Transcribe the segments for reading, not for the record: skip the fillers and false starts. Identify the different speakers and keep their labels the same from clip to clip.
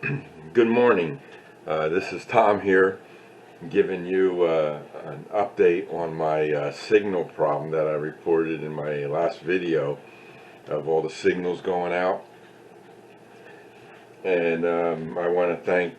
Speaker 1: Good morning. This is Tom here, giving you an update on my signal problem that I reported in my last video of all the signals going out. And I want to thank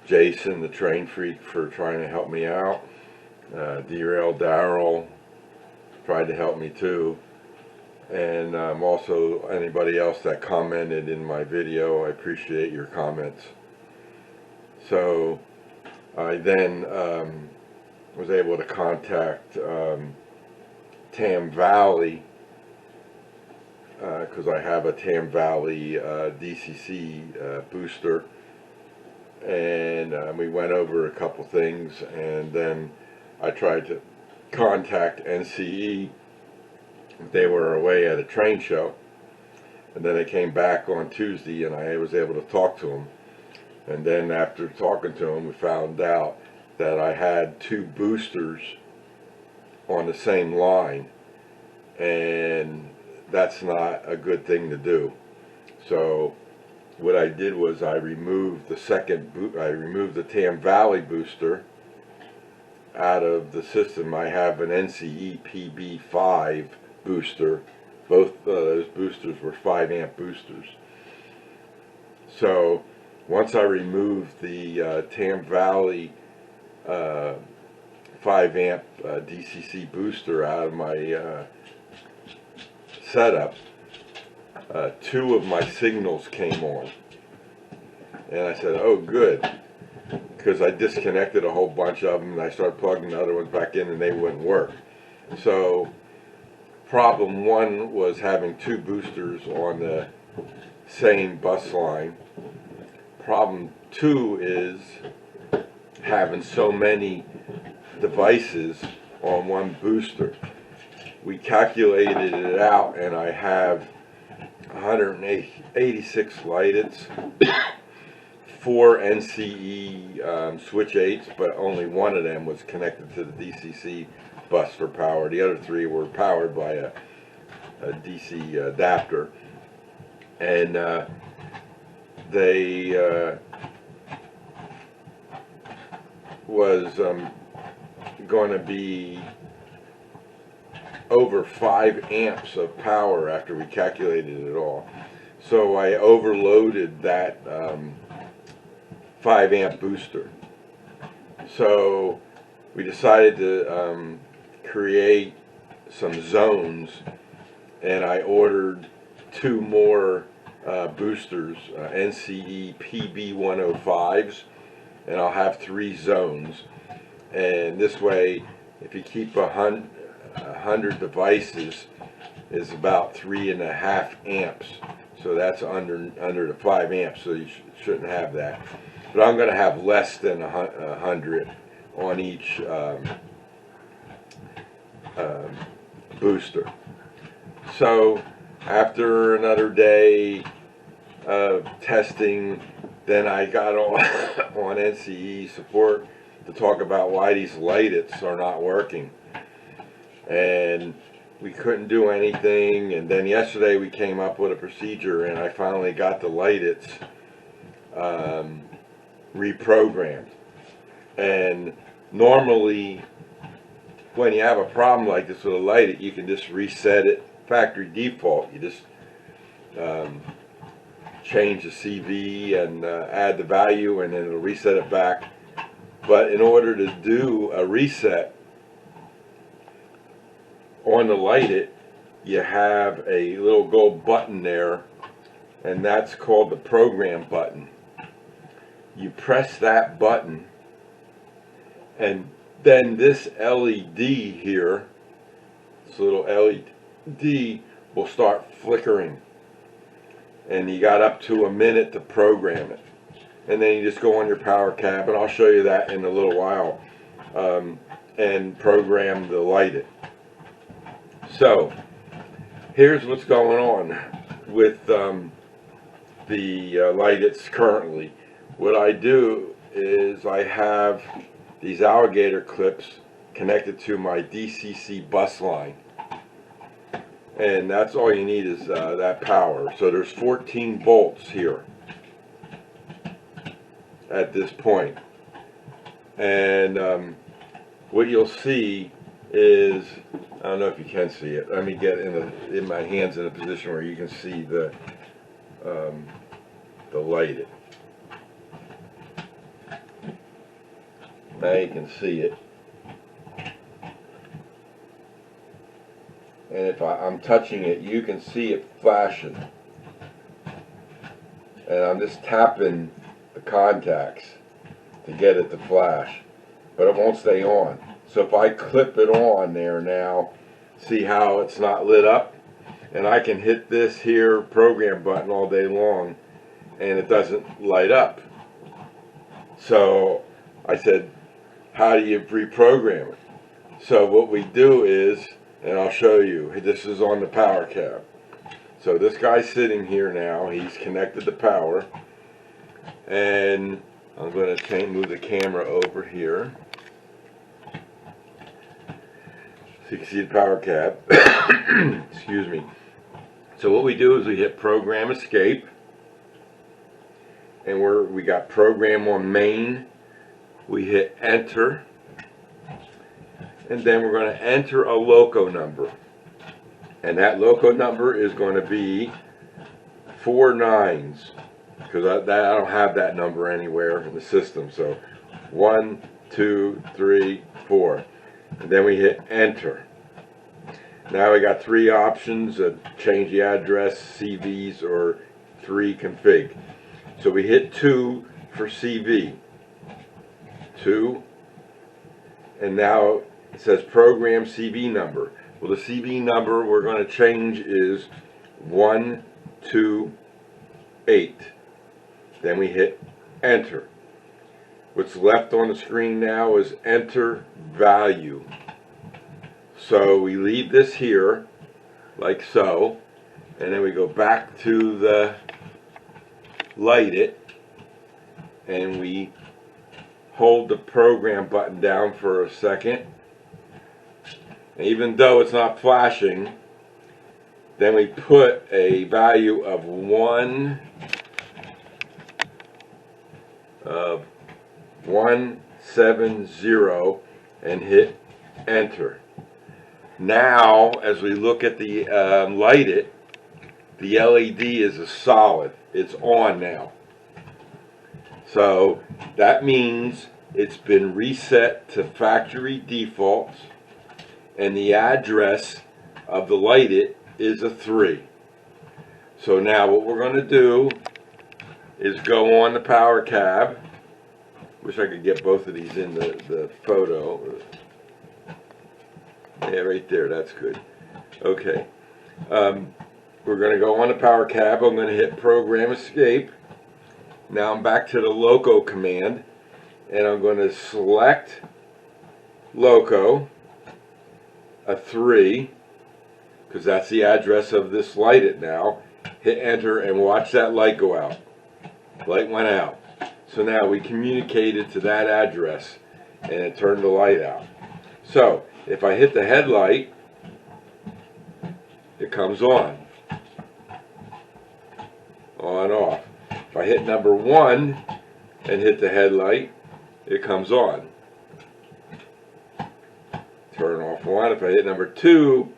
Speaker 1: Jason, the train freak, for trying to help me out. Derail Darrell tried to help me too. And also anybody else that commented in my video, I appreciate your comments. So I then was able to contact Tam Valley because I have a Tam Valley DCC booster, and we went over a couple things, and then I tried to contact NCE. They were away at a train show, and then they came back on Tuesday, and I was able to talk to them. And then after talking to them, we found out that I had two boosters on the same line, and that's not a good thing to do. So what I did was I removed the Tam Valley booster out of the system. I have an NCE PB5 booster. Both those boosters were 5 amp boosters. So once I removed the Tam Valley 5 amp DCC booster out of my setup, two of my signals came on, and I said, oh good, because I disconnected a whole bunch of them and I started plugging the other ones back in and they wouldn't work. So problem one was having two boosters on the same bus line. Problem two is having so many devices on one booster. We calculated it out, and I have 186 Light-ITs, 4 NCE switch 8s, but only one of them was connected to the DCC bus for power. The other 3 were powered by a DC adapter, and they was going to be over 5 amps of power after we calculated it all. So I overloaded that 5 amp booster. So we decided to create some zones, and I ordered 2 more boosters, NCE PB105s, and I'll have 3 zones. And this way, if you keep 100 devices, is about 3.5 amps. So that's under the 5 amps, so you shouldn't have that. But I'm going to have less than 100 on each booster. So after another day of testing, then I got on NCE support to talk about why these Light-ITs are not working, and we couldn't do anything. And then yesterday we came up with a procedure, and I finally got the Light-ITs reprogrammed. And normally when you have a problem like this with a Light-IT, you can just reset it factory default. You just change the CV and add the value, and then it'll reset it back. But in order to do a reset on the Light-IT, you have a little gold button there, and that's called the program button. You press that button, and then this LED here, this little LED, will start flickering, and you got up to a minute to program it. And then you just go on your power cap, and I'll show you that in a little while, and program the Light-IT. So here's what's going on with the Light-ITs currently. What I do is I have these alligator clips connected to my DCC bus line, and that's all you need is that power. So there's 14 volts here, at this point. And what you'll see is, I don't know if you can see it. Let me get in my hands in a position where you can see the light. Now you can see it. And if I'm touching it, you can see it flashing. And I'm just tapping the contacts to get it to flash, but it won't stay on. So if I clip it on there now, see how it's not lit up? And I can hit this here program button all day long and it doesn't light up. So I said, how do you reprogram it? So what we do is, and I'll show you, this is on the power cab. So this guy's sitting here now, he's connected to power, and I'm going to move the camera over here so you can see the power cab. Excuse me. So what we do is we hit program escape, and we got program on main. We hit enter, and then we're going to enter a loco number, and that loco number is going to be 4 9s, because I don't have that number anywhere in the system. So 1 2 3 4, and then we hit enter. Now we got 3 options: change the address, CVs, or 3 config. So we hit 2 for CV, 2, and now it says program CV number. Well, the CV number we're going to change is 128. Then we hit enter. What's left on the screen now is enter value. So we leave this here like so, and then we go back to the light it, and we hold the program button down for a second. And even though it's not flashing, then we put a value of 170 and hit enter. Now, as we look at the light it, the LED is a solid. It's on now. So that means it's been reset to factory defaults, and the address of the light it is a 3. So now what we're going to do is go on the power cab. Wish I could get both of these in the photo. Yeah, right there, that's good. Okay. We're going to go on the power cab. I'm going to hit program escape. Now I'm back to the loco command, and I'm going to select loco, a 3, because that's the address of this light it now. Hit enter and watch that light go out. Light went out. So now we communicated to that address and it turned the light out. So if I hit the headlight, it comes on off. If I hit number 1 and hit the headlight, it comes on. Turn off 1. If I hit number 2,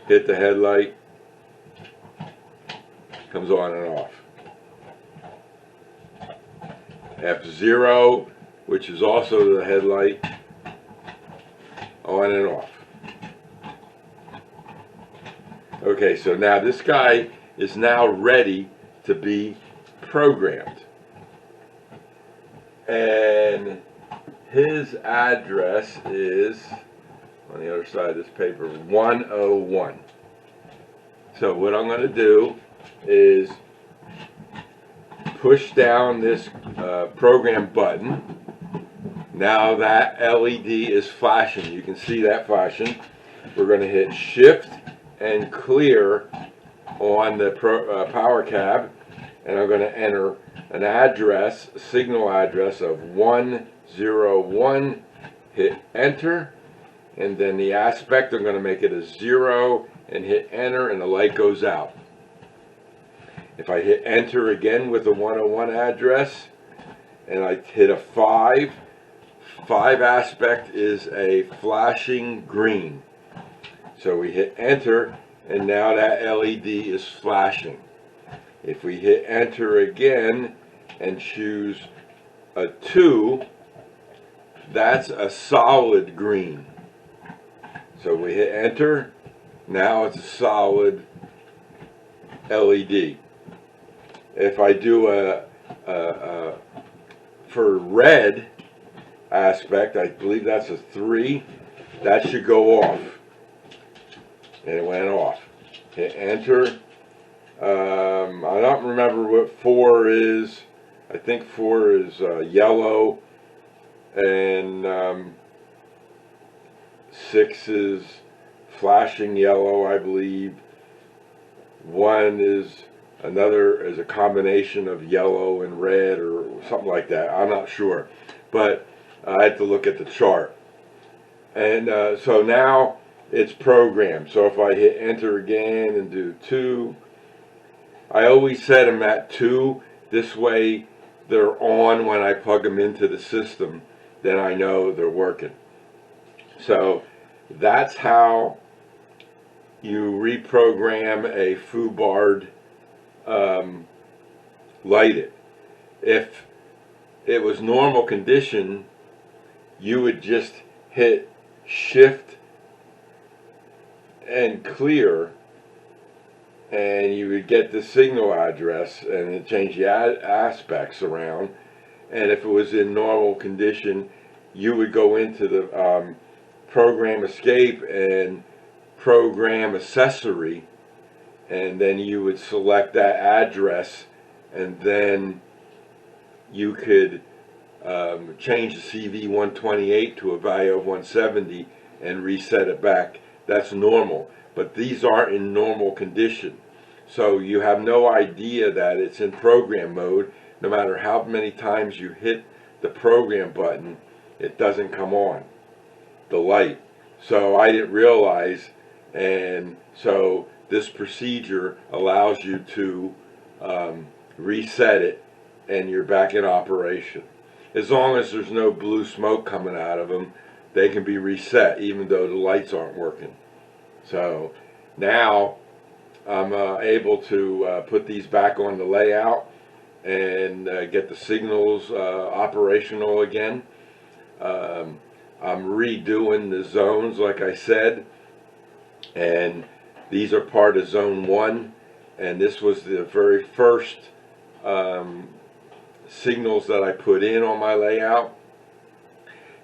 Speaker 1: hit the headlight, comes on and off. F0, which is also the headlight, on and off. Okay, so now this guy is now ready to be programmed. And his address is, on the other side of this paper, 101. So what I'm going to do is push down this program button. Now that LED is flashing. You can see that flashing. We're going to hit shift and clear on the power cab, and I'm going to enter an address, a signal address of 101, hit enter, and then the aspect I'm going to make it a 0 and hit enter, and the light goes out. If I hit enter again with the 101 address and I hit a 5. 5 aspect is a flashing green. So we hit enter, and now that LED is flashing. If we hit enter again and choose a 2, that's a solid green. So we hit enter, now it's a solid LED. If I do for red aspect, I believe that's a 3, that should go off. And it went off. Hit enter. I don't remember what 4 is. I think 4 is yellow, and 6 is flashing yellow, I believe. 1 is a combination of yellow and red or something like that. I'm not sure, but I had to look at the chart. And so now it's programmed. So if I hit enter again and do 2, I always set them at 2. This way they're on when I plug them into the system. Then I know they're working. So that's how you reprogram a foobarred lighted. If it was normal condition, you would just hit shift and clear, and you would get the signal address and it change the aspects around. And if it was in normal condition, you would go into the program escape and program accessory, and then you would select that address, and then you could change the CV128 to a value of 170 and reset it back. That's normal, but these aren't in normal condition. So you have no idea that it's in program mode. No matter how many times you hit the program button, it doesn't come on, the light. So I didn't realize, and so this procedure allows you to reset it, and you're back in operation. As long as there's no blue smoke coming out of them, they can be reset even though the lights aren't working. So now I'm able to put these back on the layout and get the signals operational again. I'm redoing the zones, like I said, and these are part of zone 1, and this was the very first signals that I put in on my layout.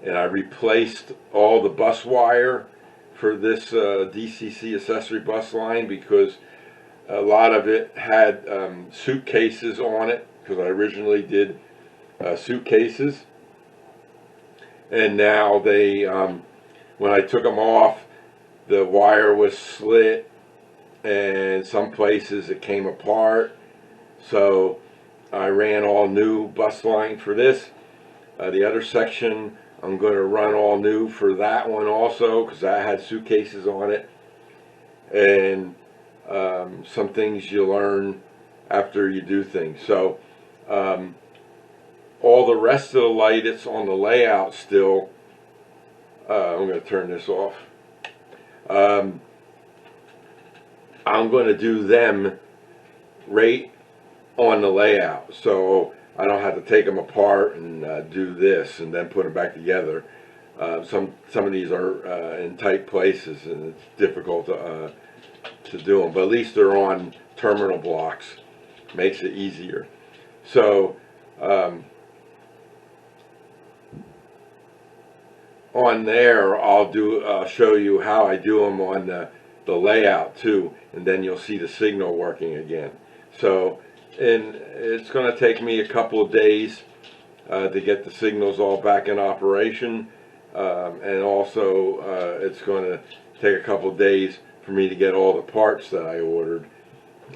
Speaker 1: And I replaced all the bus wire for this DCC accessory bus line, because a lot of it had suitcases on it, because I originally did suitcases. And now they, when I took them off, the wire was slit, and some places it came apart. So I ran all new bus line for this. The other section I'm going to run all new for that one also, because I had suitcases on it. And some things you learn after you do things. So all the rest of the light, it's on the layout still. I'm going to turn this off. I'm going to do them right on the layout, so I don't have to take them apart and do this and then put them back together. Some of these are in tight places, and it's difficult to do them, but at least they're on terminal blocks. Makes it easier. So on there, I'll show you how I do them on the layout too, and then you'll see the signal working again. So, and it's going to take me a couple of days to get the signals all back in operation, and also it's going to take a couple of days for me to get all the parts that I ordered.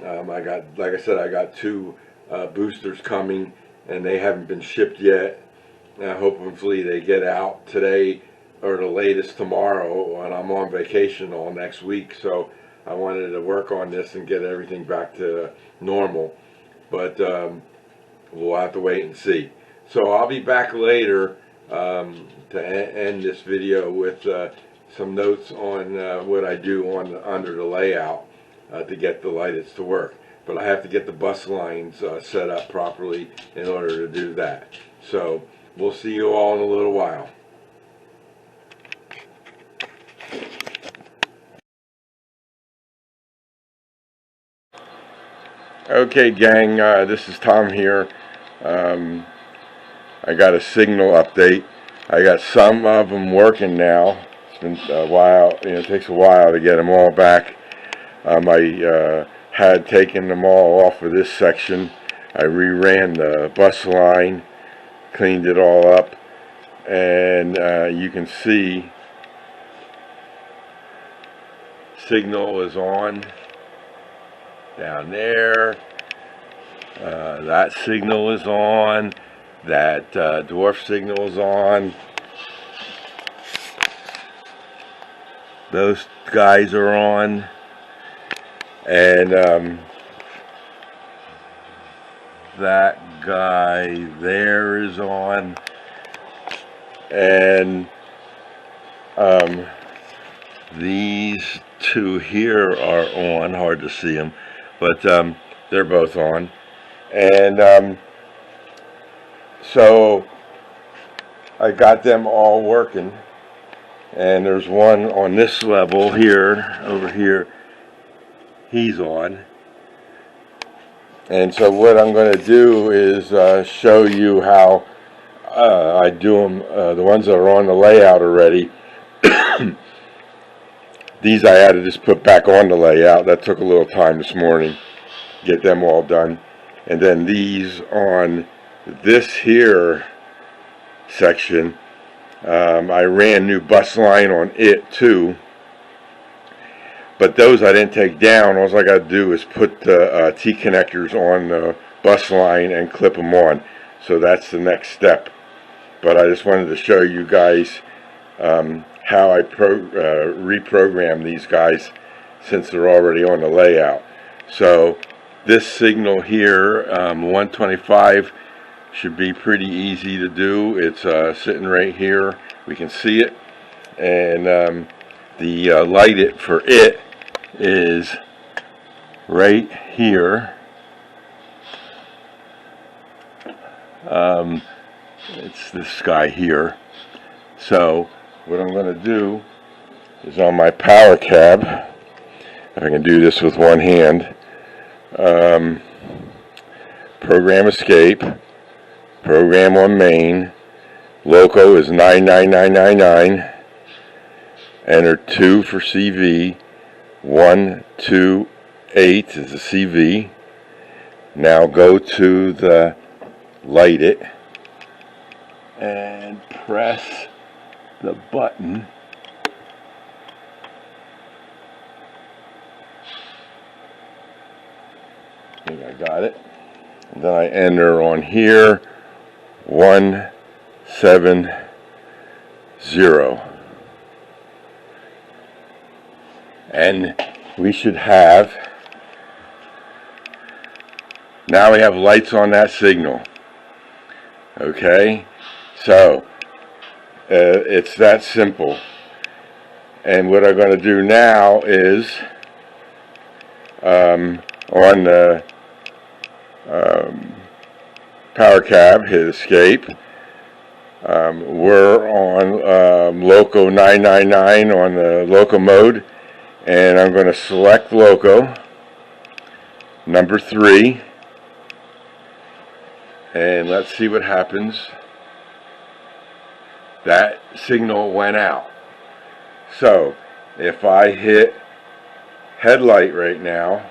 Speaker 1: I got, like I said, I got 2 boosters coming, and they haven't been shipped yet. Hopefully they get out today or the latest tomorrow, and I'm on vacation all next week, so I wanted to work on this and get everything back to normal. But we'll have to wait and see. So I'll be back later to end this video with some notes on what I do under the layout to get the Light-ITs to work. But I have to get the bus lines set up properly in order to do that. So we'll see you all in a little while. Okay, gang, this is Tom here. I got a signal update. I got some of them working now. It's been a while, it takes a while to get them all back. I had taken them all off of this section. I reran the bus line, cleaned it all up, and you can see signal is on down there. That signal is on. That dwarf signal is on. Those guys are on. And that guy there is on. And these two here are on. Hard to see them, but they're both on. And so I got them all working, and there's one on this level here, over here, he's on. And so what I'm going to do is show you how I do them, the ones that are on the layout already. These I had to just put back on the layout. That took a little time this morning, get them all done. And then these on this here section, I ran new bus line on it too, but those I didn't take down. All I got to do is put the T connectors on the bus line and clip them on. So that's the next step. But I just wanted to show you guys how I reprogram these guys since they're already on the layout. So this signal here, 125, should be pretty easy to do. It's sitting right here. We can see it. And the Light-IT for it is right here. It's this guy here. So what I'm going to do is on my power cab, if I can do this with one hand, program escape, program on main, loco is 99999, enter 2 for CV, 128 is the CV. Now go to the Light-IT and press the button. I think I got it. And then I enter on here 170. And we should have, now we have lights on that signal. Okay, so it's that simple. And what I'm going to do now is on the power cab, hit escape. We're on loco 999 on the loco mode, and I'm going to select loco number 3, and let's see what happens. That signal went out. So if I hit headlight right now,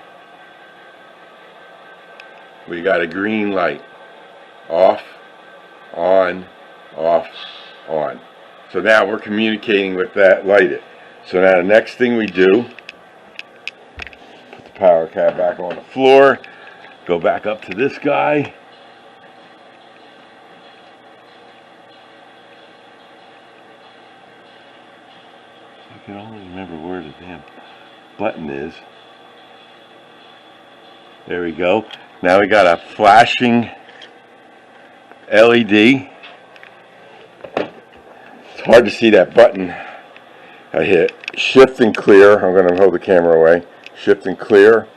Speaker 1: we got a green light. Off, on, off, on. So now we're communicating with that Light-IT. So now the next thing we do, put the power cab back on the floor, go back up to this guy. I can only remember where the damn button is. There we go. Now we got a flashing LED. It's hard to see that button. I hit shift and clear. I'm going to hold the camera away. Shift and clear.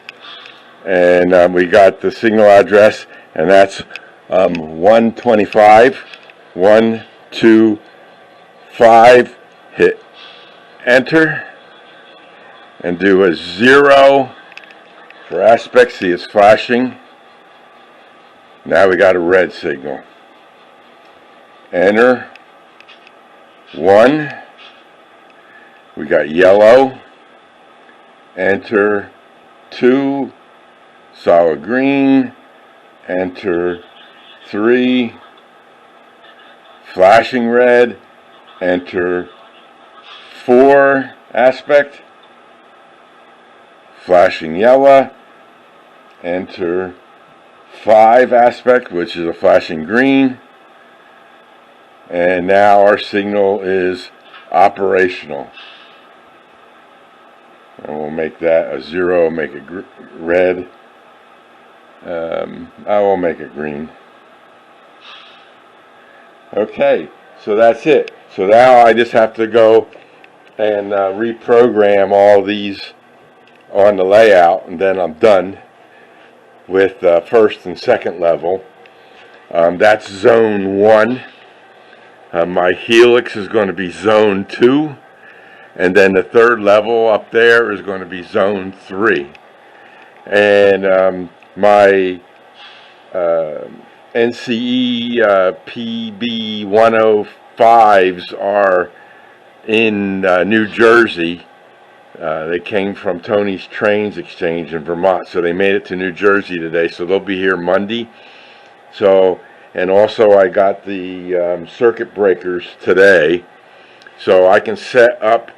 Speaker 1: And we got the signal address, and that's 125, 125. Hit enter and do a 0 for aspect. See, it's flashing. Now we got a red signal. Enter 1. We got yellow. Enter 2. Solid green. Enter 3. Flashing red. Enter 4 aspect. Flashing yellow. Enter 5 aspect, which is a flashing green. And now our signal is operational. And we'll make that a 0, make it red. I will make it green. Okay, so that's it. So now I just have to go and reprogram all these on the layout, and then I'm done with first and second level. That's zone 1. My helix is going to be zone 2, and then the third level up there is going to be zone 3. And my NCE PB 105s are in New Jersey. They came from Tony's Trains Exchange in Vermont, so they made it to New Jersey today, so they'll be here Monday. So, and also I got the circuit breakers today, so I can set up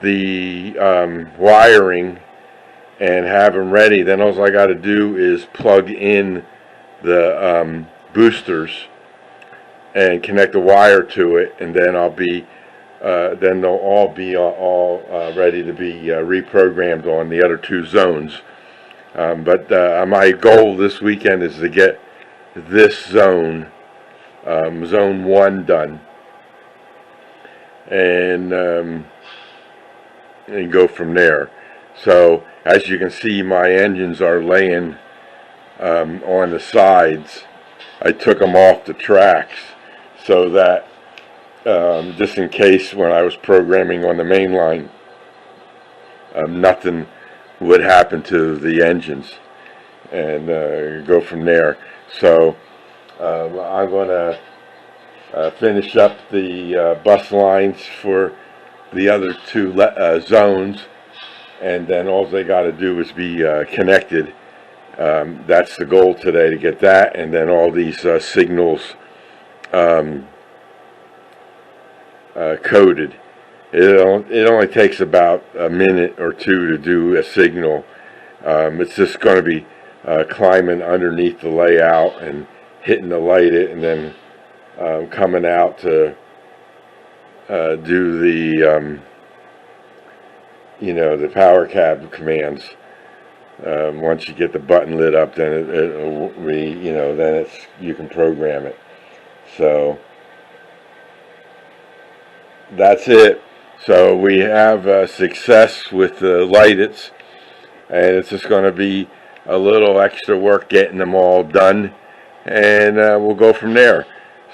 Speaker 1: the wiring and have them ready. Then all I got to do is plug in the boosters and connect the wire to it, and then I'll be then they'll all be ready to be reprogrammed on the other 2 zones. But my goal this weekend is to get this zone, zone 1, done, and go from there. So as you can see, my engines are laying on the sides. I took them off the tracks so that just in case when I was programming on the main line, nothing would happen to the engines, and go from there. So I'm going to finish up the bus lines for the other 2 zones, and then all they got to do is be connected. That's the goal today, to get that, and then all these signals coded. It only takes about a minute or 2 to do a signal. It's just going to be climbing underneath the layout and hitting the light it, and then coming out to do the the power cab commands. Once you get the button lit up, then it'll then you can program it. So that's it. So we have success with the Light-ITs, and it's just going to be a little extra work getting them all done, and we'll go from there.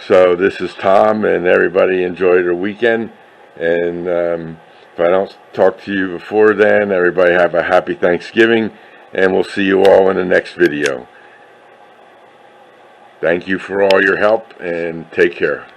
Speaker 1: So this is Tom, and everybody enjoy their weekend, and if I don't talk to you before then, everybody have a happy Thanksgiving, and we'll see you all in the next video. Thank you for all your help, and take care.